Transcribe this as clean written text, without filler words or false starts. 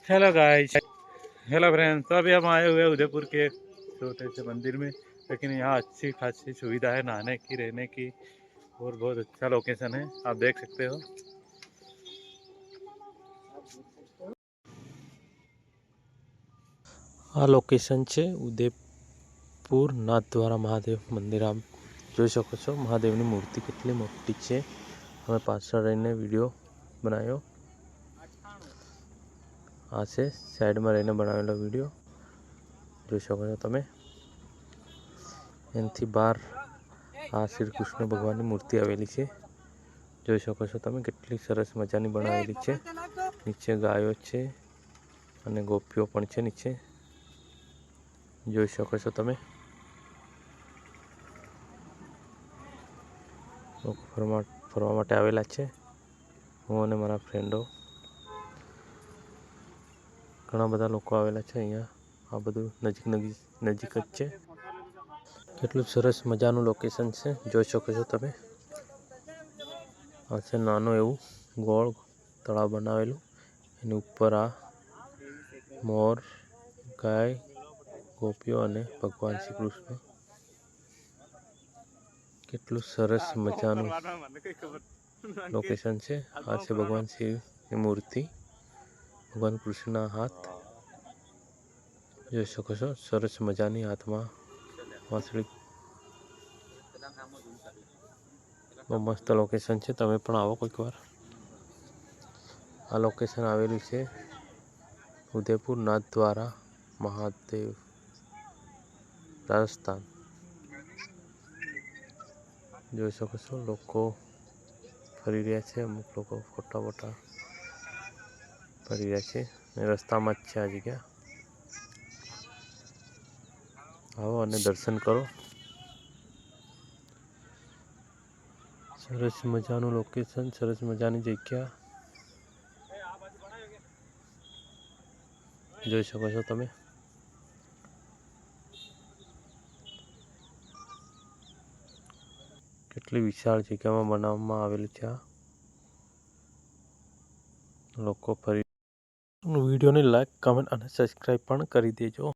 Hello guys, hello friends. तो अभी हम आए हुए हैं उदयपुर के छोटे से मंदिर में, लेकिन यहाँ अच्छी खासी सुविधा है नहाने की, रहने की, और बहुत अच्छा लोकेशन है, आप देख सकते हो। आ लोकेशन है उदयपुर नाथद्वारा महादेव मंदिर। आप જોઈ શકો છો મહાદેવની મૂર્તિ કેટલી મોટી છે। અમે પાછળ રહીને વિડીયો બનાવ્યો। આ છે સાઈડમાં રહીને બનાવેલો વિડીયો, જોઈ શકો છો તમે। એનાથી બહાર આ શ્રી કૃષ્ણ ભગવાનની મૂર્તિ આવેલી છે, જોઈ શકો છો તમે। કેટલી સરસ મજાની બનાવેલી છે। નીચે ગાયો છે અને ગોપીઓ પણ છે નીચે, જોઈ શકો છો તમે। લોકો ફરવા માટે આવેલા છે। હું અને મારા ફ્રેન્ડો, ઘણા બધા લોકો આવેલા છે અહીંયા। આ બધું નજીક જ છે। કેટલું સરસ મજાનું લોકેશન છે, જોઈ શકો છો તમે। આ છે નાનું એવું ગોળ તળાવ બનાવેલું, એની ઉપર આ મોર, ગાય, ગોપીઓ અને ભગવાન શ્રી કૃષ્ણ। કેટલું સરસ મજાનું લોકેશન છે। આ છે ભગવાન શિવની મૂર્તિ, ભગવાન કૃષ્ણના હાથ જોઈ શકો છો। સરસ મજાની હાથમાં વાંસળી, બહુ મસ્ત લોકેશન છે। તમે પણ આવો કોઈક વાર। આ લોકેશન આવેલું છે ઉદયપુર નાથદ્વારા મહાદેવ, રાજસ્થાન, જોઈ શકો છો। લોકો ફરી રહ્યા છે, અમુક લોકો ફોટા બોટા ફરી રહ્યા છે, રસ્તામાં જ છે આ જગ્યા। આવો અને દર્શન કરો। સરસ મજાનું લોકેશન, સરસ મજાની જગ્યા, જોઈ શકો છો તમે। કેટલી વિશાળ જગ્યામાં બનાવવામાં આવેલું છે। આ લોકો ફરી વિડીયોને લાઈક, કમેન્ટ અને સબસ્ક્રાઈબ પણ કરી દેજો।